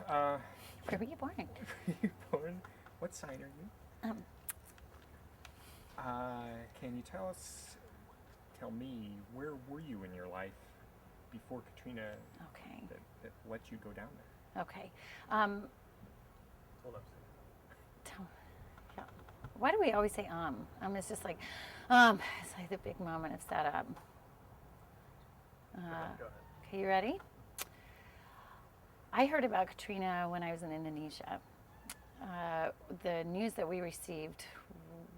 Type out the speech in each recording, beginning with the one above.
Where were you born? Were you born? What sign are you? Um, Can you tell me, where were you in your life before Katrina okay. that let you go down there? Okay. Hold up. Tell, yeah. Why do we always say it's just like, it's like the big moment of setup. Go ahead. Okay, you ready? I heard about Katrina when I was in Indonesia. The news that we received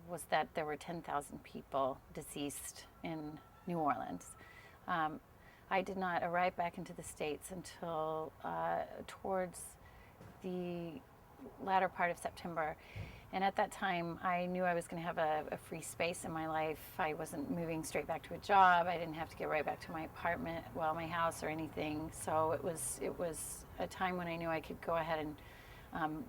was that there were 10,000 people deceased in New Orleans. I did not arrive back into the States until towards the latter part of September. And at that time, I knew I was going to have a free space in my life. I wasn't moving straight back to a job. I didn't have to get right back to my apartment, my house or anything. So it was a time when I knew I could go ahead and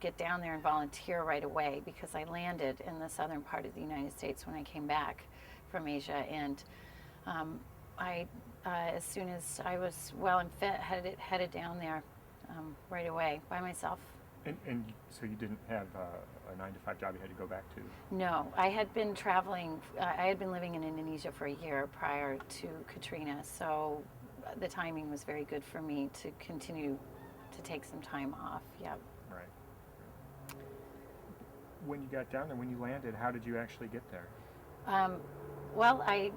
get down there and volunteer right away, because I landed in the southern part of the United States when I came back from Asia. And as soon as I was well and fit, headed down there right away by myself. And so you didn't have a 9-to-5 job you had to go back to? No, I had been traveling. I had been living in Indonesia for a year prior to Katrina, so the timing was very good for me to continue to take some time off. Yeah. Right. When you got down there, when you landed, how did you actually get there? Well, I,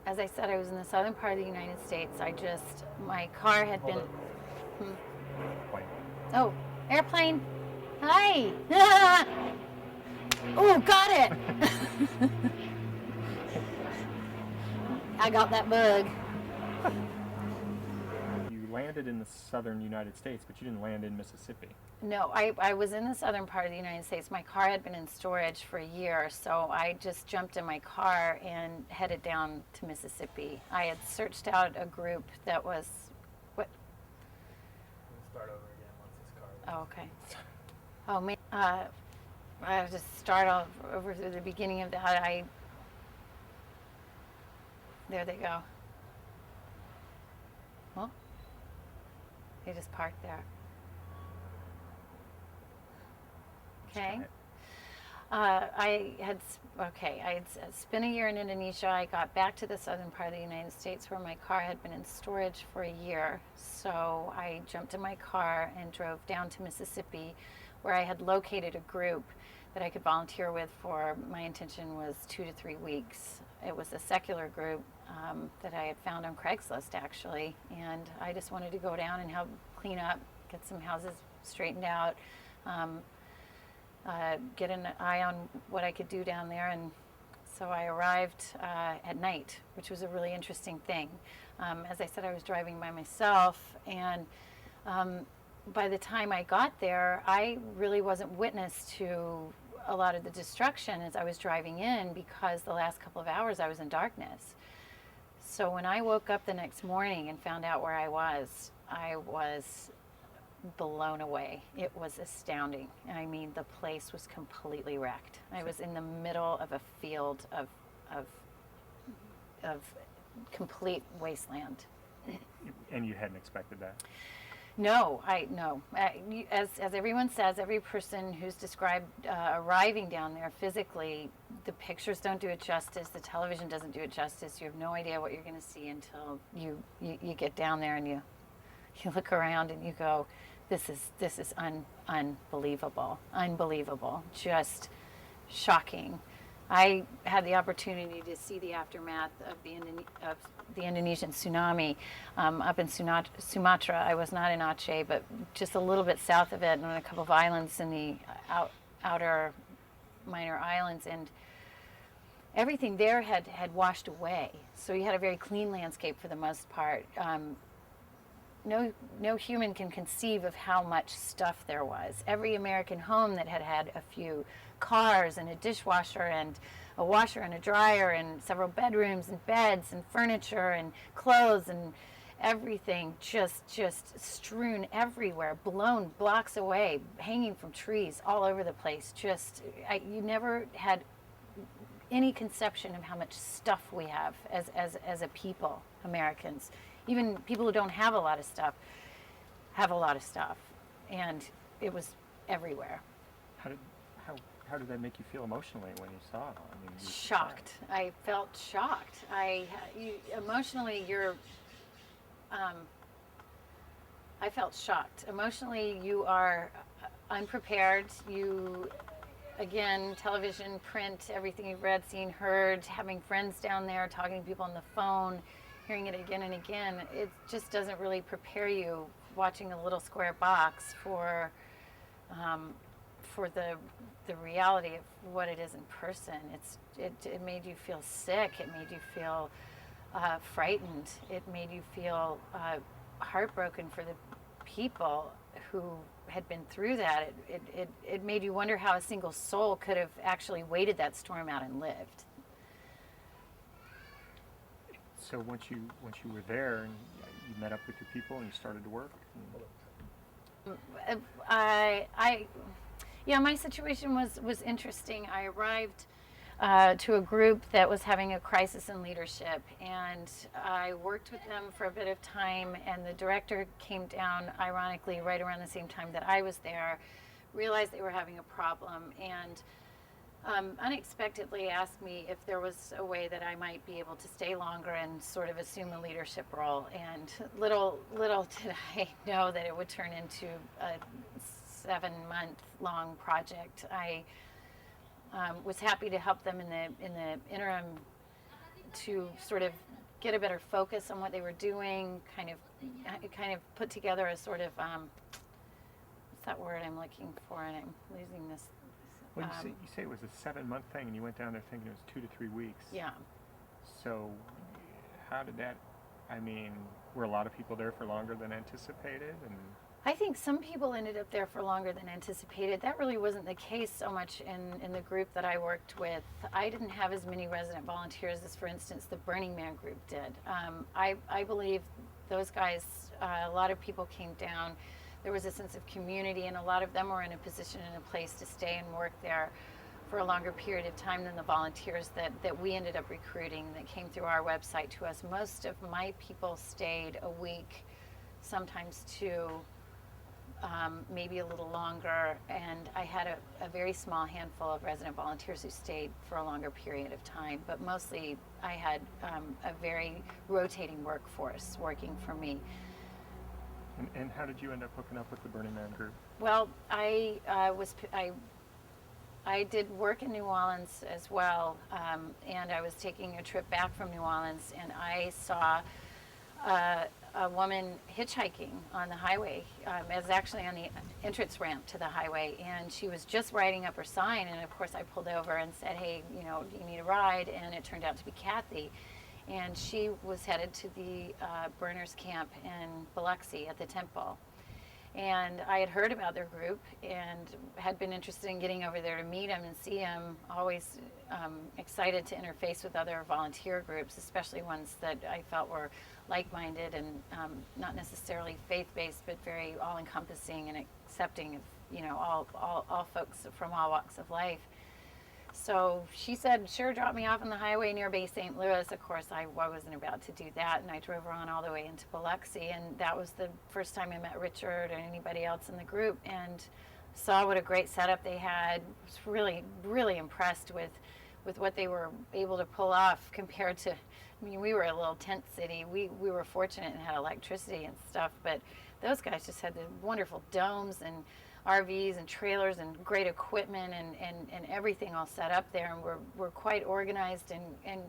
as I said, I was in the southern part of the United States. My car had been. Plane. Oh, airplane. Hi. Oh, got it. I got that bug. You landed in the southern United States, but you didn't land in Mississippi. No, I was in the southern part of the United States. My car had been in storage for a year, so I just jumped in my car and headed down to Mississippi. I had searched out a group that was, what? We'll start over again once this car Oh, okay. Oh, man. I'll just start all over through the beginning of that. There they go. Well, they just parked there. Okay. I had spent a year in Indonesia. I got back to the southern part of the United States where my car had been in storage for a year. So I jumped in my car and drove down to Mississippi, where I had located a group that I could volunteer with for, my intention was 2 to 3 weeks. It was a secular group that I had found on Craigslist, actually. And I just wanted to go down and help clean up, get some houses straightened out, get an eye on what I could do down there. And so I arrived at night, which was a really interesting thing. As I said, I was driving by myself, and by the time I got there, I really wasn't witness to a lot of the destruction as I was driving in, because the last couple of hours I was in darkness. So when I woke up the next morning and found out where I was blown away. It was astounding. I mean, the place was completely wrecked. I was in the middle of a field of complete wasteland. And you hadn't expected that? No, as everyone says, every person who's described arriving down there physically, the pictures don't do it justice, the television doesn't do it justice. You have no idea what you're going to see until you get down there and you look around and you go, this is unbelievable, just shocking. I had the opportunity to see the aftermath of the Indonesian tsunami up in Sumatra. I was not in Aceh, but just a little bit south of it, and on a couple of islands in the outer minor islands, and everything there had washed away. So you had a very clean landscape for the most part. No human can conceive of how much stuff there was. Every American home that had a few cars and a dishwasher and a washer and a dryer and several bedrooms and beds and furniture and clothes and everything just strewn everywhere, blown blocks away, hanging from trees all over the place. You never had any conception of how much stuff we have as a people, Americans. Even people who don't have a lot of stuff have a lot of stuff. and it was everywhere. How did how how did that make you feel emotionally when you saw it? I mean, you were Shocked. I felt shocked. Emotionally, I felt shocked. Emotionally, you are unprepared. Again, television, print, everything you've read, seen, heard, having friends down there, talking to people on the phone, hearing it again and again, it just doesn't really prepare you watching a little square box for the reality of what it is in person. It made you feel sick. It made you feel frightened. It made you feel heartbroken for the people who had been through that. It made you wonder how a single soul could have actually waited that storm out and lived. So once you were there and you met up with your people and you started to work. Yeah, my situation was interesting. I arrived to a group that was having a crisis in leadership, and I worked with them for a bit of time, and the director came down, ironically, right around the same time that I was there, realized they were having a problem, and unexpectedly asked me if there was a way that I might be able to stay longer and sort of assume a leadership role. And little did I know that it would turn into a 7-month-long project. I was happy to help them in the interim to sort of get a better focus on what they were doing, kind of put together a sort of what's that word I'm looking for, and I'm losing this. Well, you say it was a 7-month thing, and you went down there thinking it was 2 to 3 weeks. Yeah. So, how did that? I mean, were a lot of people there for longer than anticipated? And I think some people ended up there for longer than anticipated. That really wasn't the case so much in the group that I worked with. I didn't have as many resident volunteers as, for instance, the Burning Man group did. I believe those guys, a lot of people came down. There was a sense of community, and a lot of them were in a position and a place to stay and work there for a longer period of time than the volunteers that we ended up recruiting that came through our website to us. Most of my people stayed a week, sometimes 2, maybe a little longer, and I had a very small handful of resident volunteers who stayed for a longer period of time, but mostly I had a very rotating workforce working for me. And how did you end up hooking up with the Burning Man group? Well, I did work in New Orleans as well, and I was taking a trip back from New Orleans, and I saw a woman hitchhiking on the highway. It was actually on the entrance ramp to the highway, and she was just writing up her sign, and of course I pulled over and said, hey, do you need a ride? And it turned out to be Kathy. And she was headed to the Burners Camp in Biloxi at the temple. And I had heard about their group and had been interested in getting over there to meet them and see them. Always excited to interface with other volunteer groups, especially ones that I felt were like-minded and not necessarily faith-based, but very all-encompassing and accepting of all folks from all walks of life. So she said, sure, drop me off on the highway near Bay St. Louis. Of course, I wasn't about to do that, and I drove her on all the way into Biloxi, and that was the first time I met Richard or anybody else in the group, and saw what a great setup they had. Was really, really impressed with what they were able to pull off compared to, we were a little tent city. We were fortunate and had electricity and stuff, but those guys just had the wonderful domes and RVs and trailers and great equipment and everything all set up there, and we're quite organized and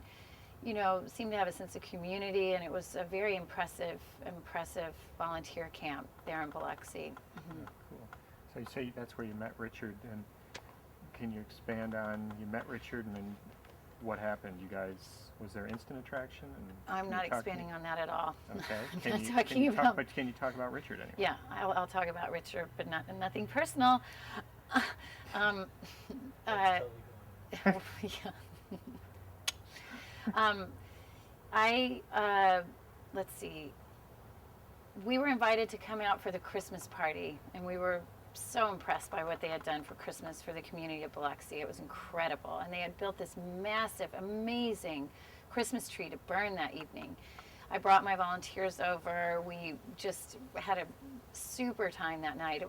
seemed to have a sense of community, and it was a very impressive volunteer camp there in Biloxi. Mm-hmm. Cool. So you say that's where you met Richard, and can you expand on, you met Richard and then what happened? You guys, was there instant attraction? And I'm not expanding on that at all. Okay. I'm not talking about. But can you talk about Richard anyway? Yeah, I'll talk about Richard, but nothing personal. Yeah. Let's see. We were invited to come out for the Christmas party, and we were so impressed by what they had done for Christmas for the community of Biloxi. It was incredible. And they had built this massive, amazing Christmas tree to burn that evening. I brought my volunteers over. We just had a super time that night.